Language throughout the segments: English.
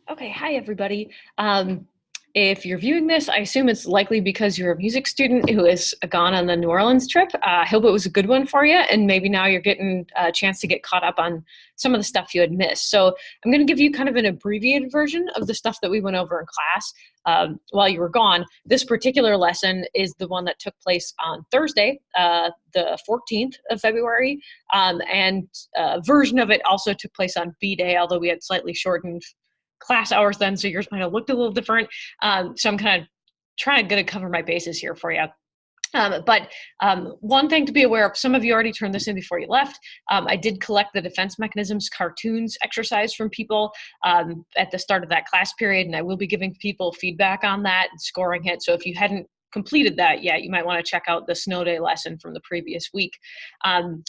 Okay, hi everybody. If you're viewing this, I assume it's likely because you're a music student who has gone on the New Orleans trip. I hope it was a good one for you, and maybe now you're getting a chance to get caught up on some of the stuff you had missed. So I'm going to give you kind of an abbreviated version of the stuff that we went over in class while you were gone. This particular lesson is the one that took place on Thursday, the 14th of February, and a version of it also took place on B-Day, although we had slightly shortened class hours then, so yours might have looked a little different. So I'm kind of trying to cover my bases here for you. But one thing to be aware of, some of you already turned this in before you left. I did collect the defense mechanisms cartoons exercise from people at the start of that class period, and I will be giving people feedback on that and scoring it. So if you hadn't completed that yet, you might want to check out the snow day lesson from the previous week.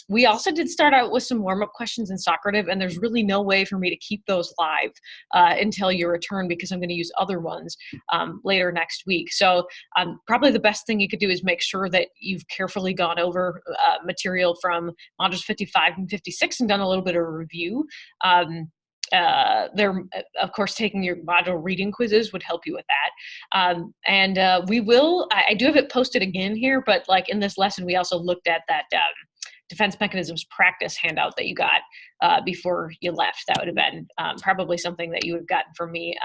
We also did start out with some warm-up questions in Socrative, and there's really no way for me to keep those live until you return because I'm going to use other ones later next week. So probably the best thing you could do is make sure that you've carefully gone over material from modules 55 and 56 and done a little bit of a review. They're, of course, taking your module reading quizzes would help you with that. I do have it posted again here, but like in this lesson, we also looked at that defense mechanisms practice handout that you got before you left. That would have been probably something that you would have gotten from me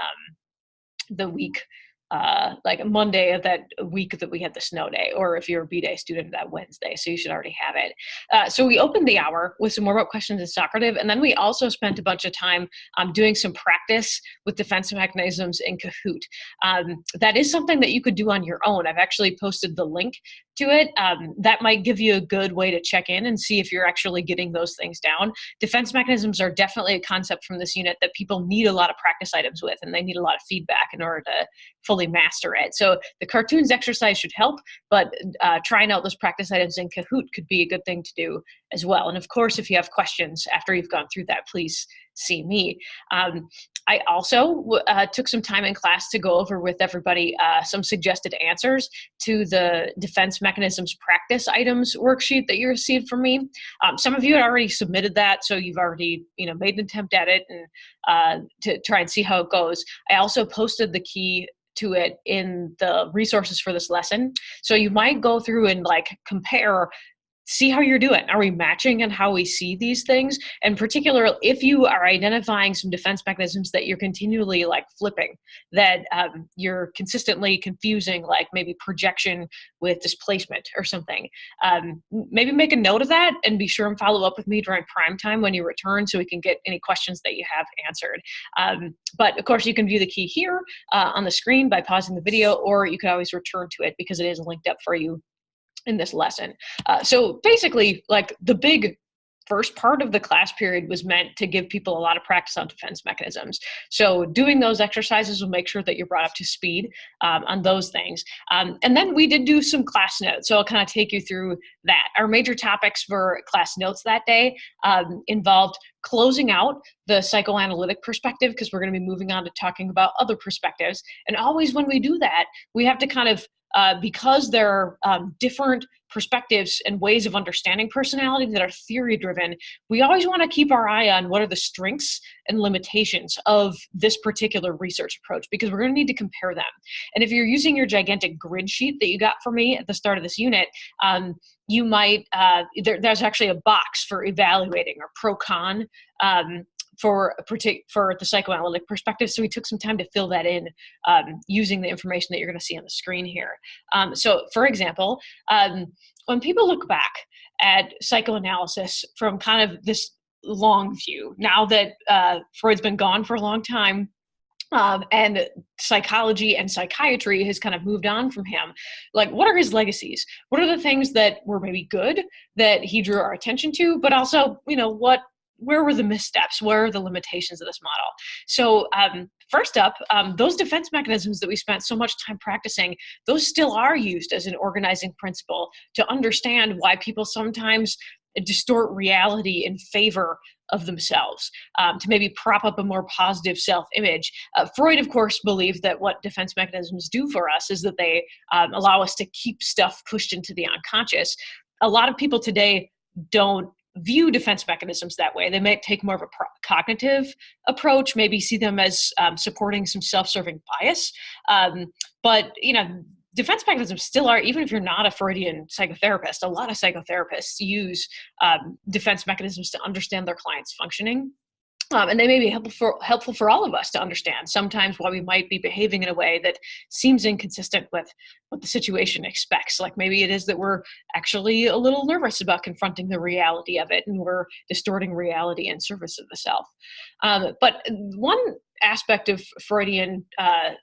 the week, like Monday of that week that we had the snow day, or if you're a B-Day student, that Wednesday, so you should already have it. So we opened the hour with some warm-up questions in Socrative, and then we also spent a bunch of time doing some practice with defense mechanisms in Kahoot. That is something that you could do on your own. I've actually posted the link to it. That might give you a good way to check in and see if you're actually getting those things down. Defense mechanisms are definitely a concept from this unit that people need a lot of practice items with, and they need a lot of feedback in order to fully master it. So the cartoons exercise should help, but trying out those practice items in Kahoot could be a good thing to do as well. And of course, if you have questions after you've gone through that, please see me. I also took some time in class to go over with everybody some suggested answers to the defense mechanisms practice items worksheet that you received from me. Some of you had already submitted that, so you've already made an attempt at it and to try and see how it goes. I also posted the key to it in the resources for this lesson. So you might go through and like compare, see how you're doing. Are we matching in how we see these things? And particularly if you are identifying some defense mechanisms that you're continually like flipping, that you're consistently confusing, like maybe projection with displacement or something, maybe make a note of that and be sure and follow up with me during prime time when you return so we can get any questions that you have answered. But of course you can view the key here on the screen by pausing the video, or you could always return to it because it is linked up for you in this lesson. So basically, like the big first part of the class period was meant to give people a lot of practice on defense mechanisms. So doing those exercises will make sure that you're brought up to speed on those things. And then we did do some class notes. So I'll kind of take you through that. Our major topics for class notes that day involved closing out the psychoanalytic perspective, because we're going to be moving on to talking about other perspectives. And always when we do that, we have to kind of because there are different perspectives and ways of understanding personality that are theory-driven, we always want to keep our eye on what are the strengths and limitations of this particular research approach, because we're going to need to compare them. And if you're using your gigantic grid sheet that you got from me at the start of this unit, you might, there's actually a box for evaluating or pro-con for the psychoanalytic perspective. So we took some time to fill that in using the information that you're going to see on the screen here. So for example, when people look back at psychoanalysis from kind of this long view, now that Freud's been gone for a long time, and psychology and psychiatry has kind of moved on from him, like what are his legacies? What are the things that were maybe good that he drew our attention to, but also, where were the missteps? Where are the limitations of this model? So first up, those defense mechanisms that we spent so much time practicing, those still are used as an organizing principle to understand why people sometimes distort reality in favor of themselves, to maybe prop up a more positive self-image. Freud, of course, believed that what defense mechanisms do for us is that they allow us to keep stuff pushed into the unconscious. A lot of people today don't view defense mechanisms that way. They might take more of a cognitive approach, maybe see them as supporting some self-serving bias. But, defense mechanisms still are, even if you're not a Freudian psychotherapist, a lot of psychotherapists use defense mechanisms to understand their client's functioning. And they may be helpful for all of us to understand sometimes why we might be behaving in a way that seems inconsistent with what the situation expects. Like maybe it is that we're actually a little nervous about confronting the reality of it, and we're distorting reality in service of the self. But one aspect of Freudian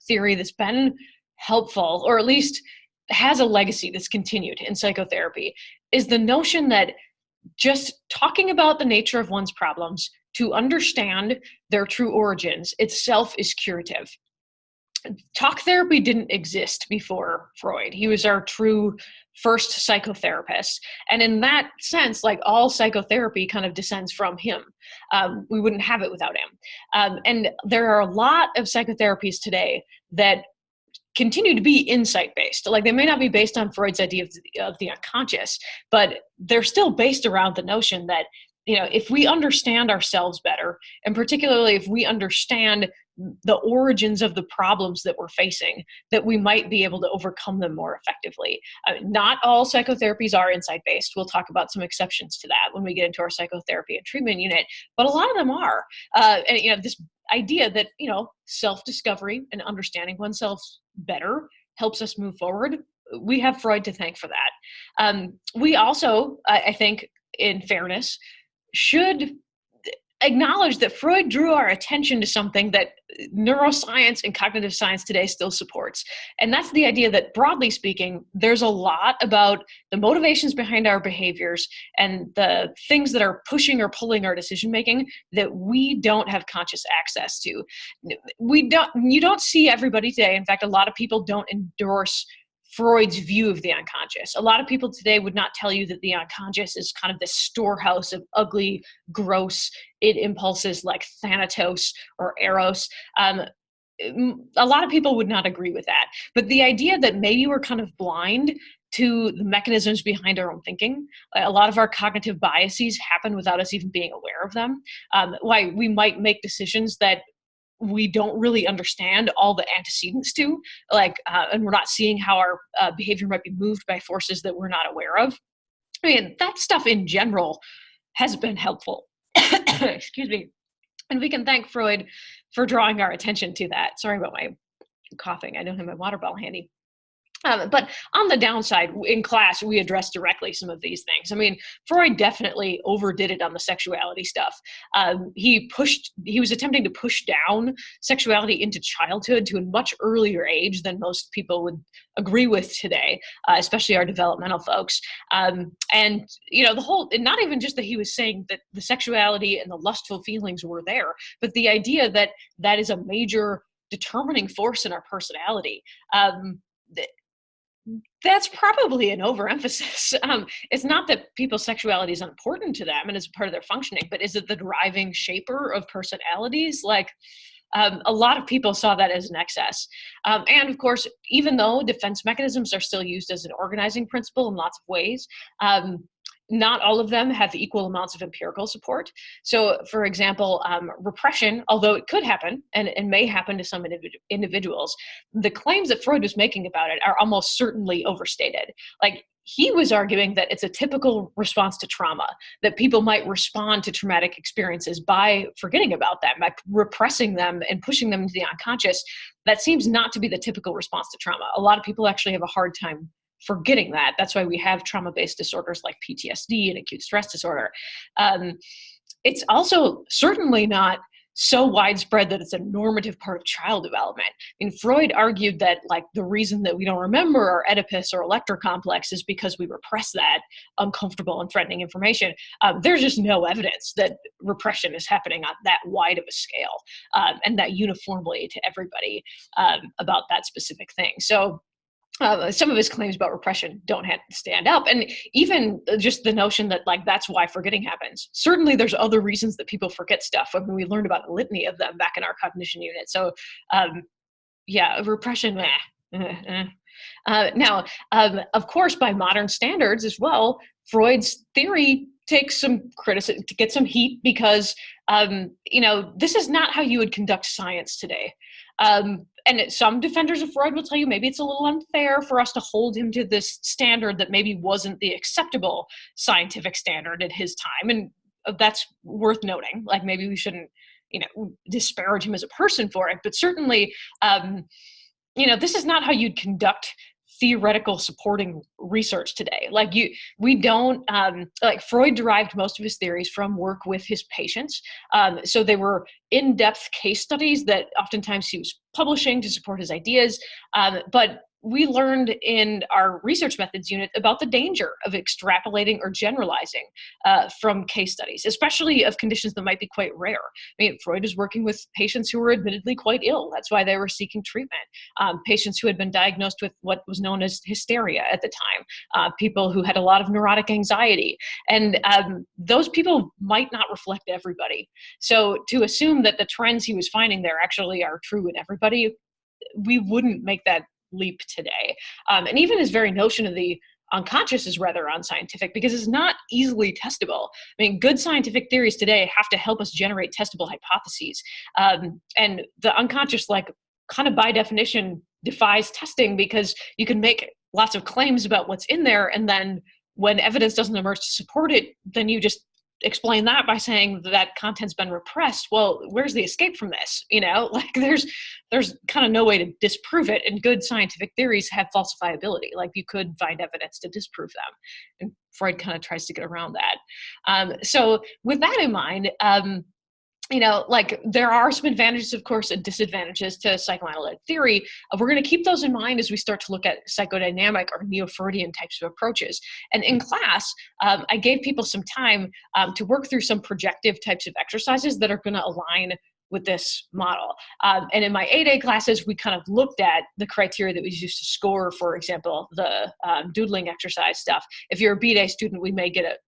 theory that's been helpful, or at least has a legacy that's continued in psychotherapy, is the notion that just talking about the nature of one's problems to understand their true origins itself is curative. Talk therapy didn't exist before Freud. He was our true first psychotherapist. And in that sense, like all psychotherapy kind of descends from him. We wouldn't have it without him. And there are a lot of psychotherapies today that continue to be insight-based. Like they may not be based on Freud's idea of the unconscious, but they're still based around the notion that, if we understand ourselves better, and particularly if we understand the origins of the problems that we're facing, that we might be able to overcome them more effectively. Not all psychotherapies are insight-based. We'll talk about some exceptions to that when we get into our psychotherapy and treatment unit, but a lot of them are. And this idea that, self-discovery and understanding oneself better helps us move forward. We have Freud to thank for that. We also, I think, in fairness, should acknowledge that Freud drew our attention to something that neuroscience and cognitive science today still supports. And that's the idea that, broadly speaking, there's a lot about the motivations behind our behaviors and the things that are pushing or pulling our decision-making that we don't have conscious access to. You don't see everybody today. In fact, a lot of people don't endorse Freud's view of the unconscious. A lot of people today would not tell you that the unconscious is kind of this storehouse of ugly, gross impulses like Thanatos or Eros. A lot of people would not agree with that. But the idea that maybe we're kind of blind to the mechanisms behind our own thinking, a lot of our cognitive biases happen without us even being aware of them. Why we might make decisions that we don't really understand all the antecedents to, and we're not seeing how our behavior might be moved by forces that we're not aware of. I mean, that stuff in general has been helpful. Excuse me. And we can thank Freud for drawing our attention to that. Sorry about my coughing. I don't have my water bottle handy. But on the downside, in class, we addressed directly some of these things. I mean, Freud definitely overdid it on the sexuality stuff. He was attempting to push down sexuality into childhood to a much earlier age than most people would agree with today, especially our developmental folks. And, not even just that he was saying that the sexuality and the lustful feelings were there, but the idea that that is a major determining force in our personality. That's probably an overemphasis. It's not that people's sexuality is unimportant to them and is part of their functioning, but is it the driving shaper of personalities? A lot of people saw that as an excess. And of course, even though defense mechanisms are still used as an organizing principle in lots of ways, not all of them have equal amounts of empirical support. So, for example, repression, although it could happen and may happen to some individuals, the claims that Freud was making about it are almost certainly overstated. Like, he was arguing that it's a typical response to trauma, that people might respond to traumatic experiences by forgetting about them, by repressing them and pushing them into the unconscious. That seems not to be the typical response to trauma. A lot of people actually have a hard time forgetting that. That's why we have trauma-based disorders like PTSD and acute stress disorder. It's also certainly not so widespread that it's a normative part of child development. I mean, Freud argued that the reason that we don't remember our Oedipus or Electra complex is because we repress that uncomfortable and threatening information. There's just no evidence that repression is happening on that wide of a scale and that uniformly to everybody about that specific thing. So some of his claims about repression don't have to stand up. And even just the notion that that's why forgetting happens. Certainly there's other reasons that people forget stuff. I mean, we learned about a litany of them back in our cognition unit. So repression, Now, of course, by modern standards as well, Freud's theory take some criticism, to get some heat, because this is not how you would conduct science today. And some defenders of Freud will tell you maybe it's a little unfair for us to hold him to this standard that maybe wasn't the acceptable scientific standard at his time. And that's worth noting. Like, maybe we shouldn't, disparage him as a person for it. But certainly, this is not how you'd conduct theoretical supporting research today. We don't, Freud derived most of his theories from work with his patients. So they were in-depth case studies that oftentimes he was publishing to support his ideas. But we learned in our research methods unit about the danger of extrapolating or generalizing from case studies, especially of conditions that might be quite rare. I mean, Freud was working with patients who were admittedly quite ill. That's why they were seeking treatment. Patients who had been diagnosed with what was known as hysteria at the time, people who had a lot of neurotic anxiety. And those people might not reflect everybody. So to assume that the trends he was finding there actually are true in everybody, we wouldn't make that leap today. And even his very notion of the unconscious is rather unscientific, because it's not easily testable. I mean, good scientific theories today have to help us generate testable hypotheses. And the unconscious, kind of by definition, defies testing, because you can make lots of claims about what's in there, and then when evidence doesn't emerge to support it, then you just explain that by saying that content's been repressed. Well, where's the escape from this? There's kind of no way to disprove it. And good scientific theories have falsifiability. You could find evidence to disprove them. And Freud kind of tries to get around that. So with that in mind, there are some advantages, of course, and disadvantages to psychoanalytic theory. We're going to keep those in mind as we start to look at psychodynamic or Neo-Freudian types of approaches. And in class, I gave people some time to work through some projective types of exercises that are going to align with this model. And in my A-Day classes, we kind of looked at the criteria that we used to score, for example, the doodling exercise stuff. If you're a B-Day student, we may get a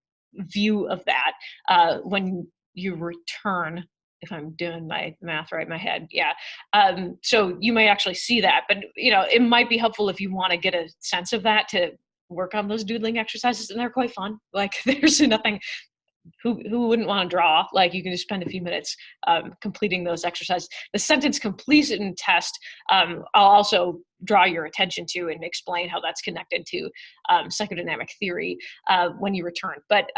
view of that when you return, if I'm doing my math right in my head. Yeah. So you may actually see that, but it might be helpful if you want to get a sense of that to work on those doodling exercises, and they're quite fun. There's nothing, who wouldn't want to draw? You can just spend a few minutes completing those exercises. The sentence completion test, I'll also draw your attention to and explain how that's connected to psychodynamic theory when you return. But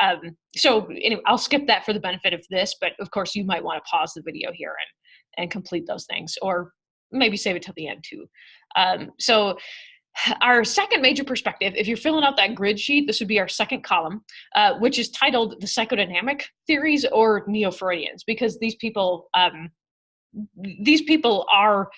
so anyway, I'll skip that for the benefit of this, but of course you might want to pause the video here and complete those things, or maybe save it till the end too. So our second major perspective, if you're filling out that grid sheet, this would be our second column, which is titled the Psychodynamic Theories or Neo-Freudians, because these people are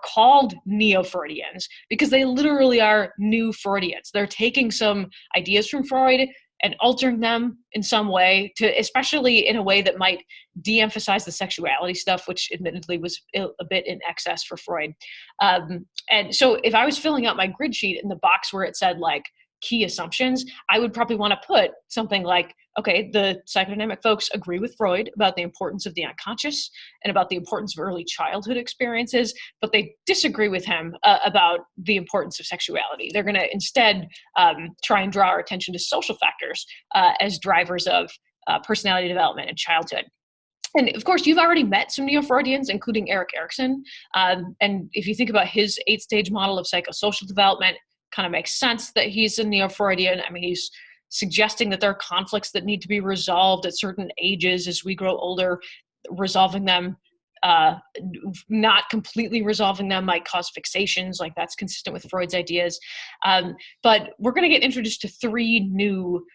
called Neo-Freudians because they literally are new Freudians. They're taking some ideas from Freud and altering them in some way, especially in a way that might de-emphasize the sexuality stuff, which admittedly was a bit in excess for Freud. And so if I was filling out my grid sheet in the box where it said key assumptions, I would probably want to put something like, okay, the psychodynamic folks agree with Freud about the importance of the unconscious and about the importance of early childhood experiences, but they disagree with him about the importance of sexuality. They're going to instead try and draw our attention to social factors as drivers of personality development and childhood. And of course, you've already met some Neo-Freudians, including Erik Erikson. And if you think about his 8-stage model of psychosocial development, kind of makes sense that he's a Neo-Freudian. I mean, he's suggesting that there are conflicts that need to be resolved at certain ages as we grow older. Resolving them, not completely resolving them, might cause fixations. That's consistent with Freud's ideas. But we're going to get introduced to 3 new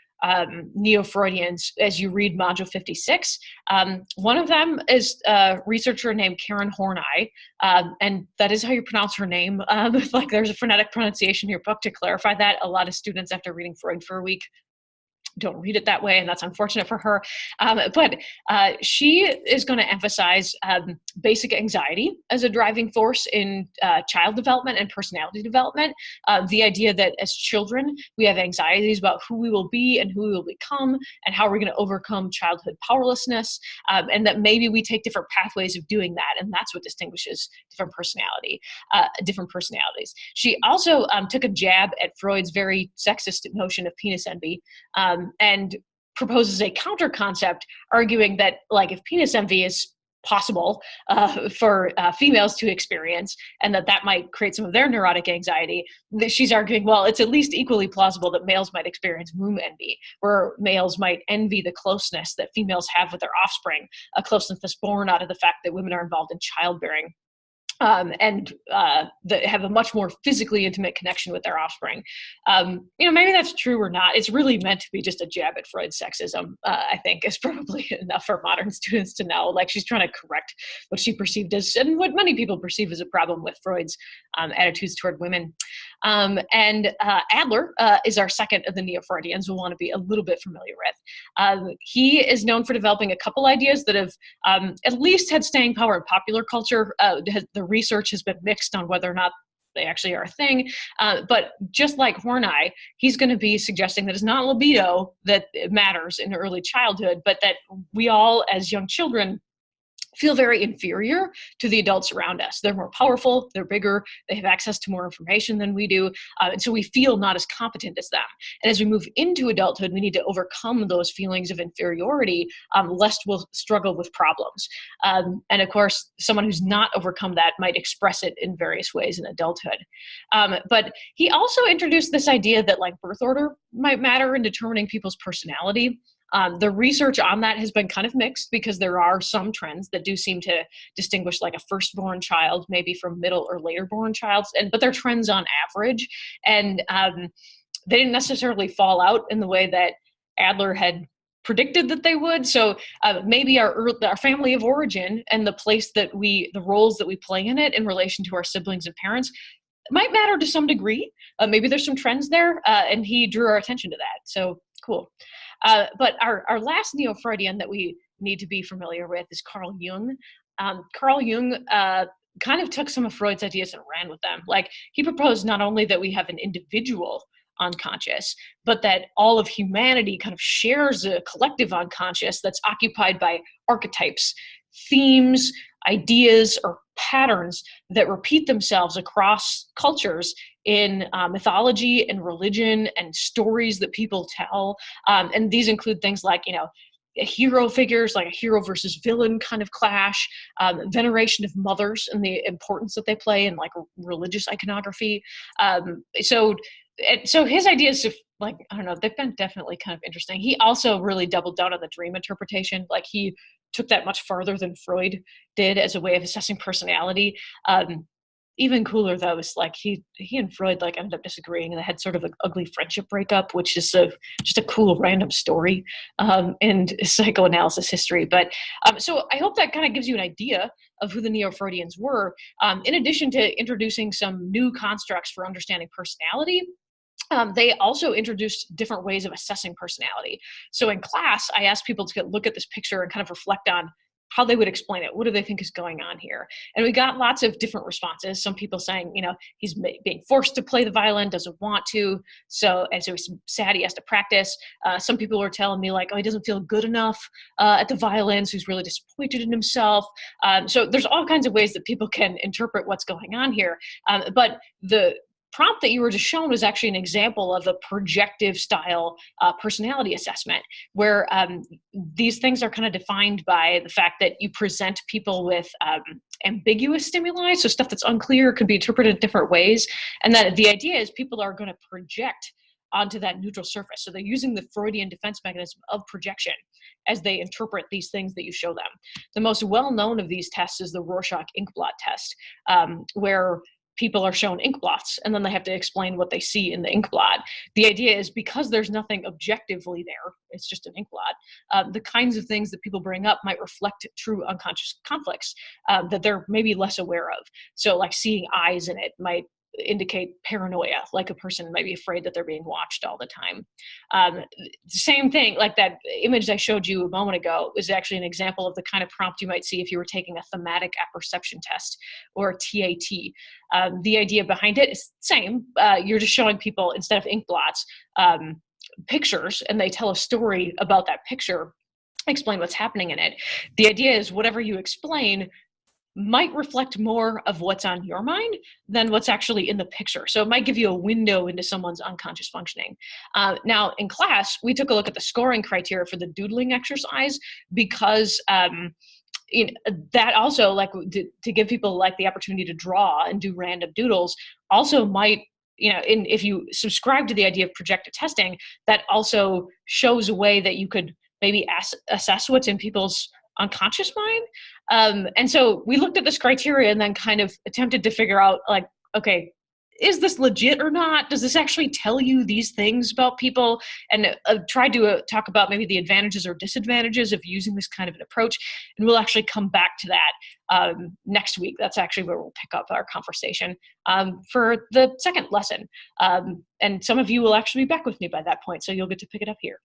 Neo-Freudians as you read module 56. One of them is a researcher named Karen Horney, and that is how you pronounce her name. There's a phonetic pronunciation in your book to clarify that. A lot of students, after reading Freud for a week, don't read it that way, and that's unfortunate for her. But she is going to emphasize basic anxiety as a driving force in child development and personality development. The idea that as children, we have anxieties about who we will be and who we will become, and how we're going to overcome childhood powerlessness, and that maybe we take different pathways of doing that, and that's what distinguishes different personalities. She also took a jab at Freud's very sexist notion of penis envy. And proposes a counter concept, arguing that like if penis envy is possible for females to experience, and that might create some of their neurotic anxiety, that she's arguing, well, it's at least equally plausible that males might experience womb envy, where males might envy the closeness that females have with their offspring, a closeness that's born out of the fact that women are involved in childbearing. And that have a much more physically intimate connection with their offspring. Maybe that's true or not. It's really meant to be just a jab at Freud's sexism, I think, is probably enough for modern students to know. Like, she's trying to correct what she perceived as, and what many people perceive as, a problem with Freud's attitudes toward women. Adler is our second of the Neo-Freudians we'll want to be a little bit familiar with. He is known for developing a couple ideas that have at least had staying power in popular culture. The research has been mixed on whether or not they actually are a thing. But just like Horney, he's going to be suggesting that it's not libido that matters in early childhood, but that we all, as young children, feel very inferior to the adults around us. They're more powerful, they're bigger, they have access to more information than we do, and so we feel not as competent as them. And as we move into adulthood, we need to overcome those feelings of inferiority, lest we'll struggle with problems. And of course, someone who's not overcome that might express it in various ways in adulthood. But he also introduced this idea that like birth order might matter in determining people's personality. The research on that has been kind of mixed, because there are some trends that do seem to distinguish like a firstborn child maybe from middle or later born child, but they're trends on average. And they didn't necessarily fall out in the way that Adler had predicted that they would. So maybe our family of origin and the roles that we play in it in relation to our siblings and parents might matter to some degree. Maybe there's some trends there, and he drew our attention to that. So cool. But our last Neo-Freudian that we need to be familiar with is Carl Jung. Carl Jung kind of took some of Freud's ideas and ran with them. Like, he proposed not only that we have an individual unconscious, but that all of humanity kind of shares a collective unconscious that's occupied by archetypes, themes, ideas, or patterns that repeat themselves across cultures in mythology and religion and stories that people tell. And these include things like, hero figures, like a hero versus villain kind of clash, veneration of mothers and the importance that they play in like religious iconography. So his ideas of, like, I don't know, they've been definitely kind of interesting. He also really doubled down on the dream interpretation. Like, he took that much farther than Freud did as a way of assessing personality. Even cooler though is like he and Freud like ended up disagreeing, and they had sort of an ugly friendship breakup, which is just a cool random story in psychoanalysis history. But so I hope that kind of gives you an idea of who the Neo-Freudians were. In addition to introducing some new constructs for understanding personality, they also introduced different ways of assessing personality. So in class, I asked people to look at this picture and kind of reflect on how they would explain it. What do they think is going on here? And we got lots of different responses. Some people saying, he's being forced to play the violin, doesn't want to. So he's sad he has to practice. Some people were telling me like, oh, he doesn't feel good enough at the violin, so he's really disappointed in himself. So there's all kinds of ways that people can interpret what's going on here. But the prompt that you were just shown was actually an example of a projective style personality assessment, where these things are kind of defined by the fact that you present people with ambiguous stimuli, so stuff that's unclear could be interpreted different ways, and that the idea is people are going to project onto that neutral surface. So they're using the Freudian defense mechanism of projection as they interpret these things that you show them. The most well-known of these tests is the Rorschach ink blot test, where people are shown ink blots and then they have to explain what they see in the ink blot. The idea is because there's nothing objectively there, it's just an ink blot, the kinds of things that people bring up might reflect true unconscious conflicts that they're maybe less aware of. So like seeing eyes in it might indicate paranoia, like a person might be afraid that they're being watched all the time. Same thing, like that image I showed you a moment ago is actually an example of the kind of prompt you might see if you were taking a thematic apperception test or a TAT. The idea behind it is the same. You're just showing people, instead of ink blots, pictures, and they tell a story about that picture, explain what's happening in it. The idea is whatever you explain might reflect more of what's on your mind than what's actually in the picture. So it might give you a window into someone's unconscious functioning. Now, in class, we took a look at the scoring criteria for the doodling exercise because that also, like, to give people like the opportunity to draw and do random doodles also might, if you subscribe to the idea of projective testing, that also shows a way that you could maybe assess what's in people's unconscious mind. And so we looked at this criteria and then kind of attempted to figure out, like, okay, is this legit or not? Does this actually tell you these things about people? And tried to talk about maybe the advantages or disadvantages of using this kind of an approach. And we'll actually come back to that next week. That's actually where we'll pick up our conversation for the second lesson. And some of you will actually be back with me by that point, so you'll get to pick it up here.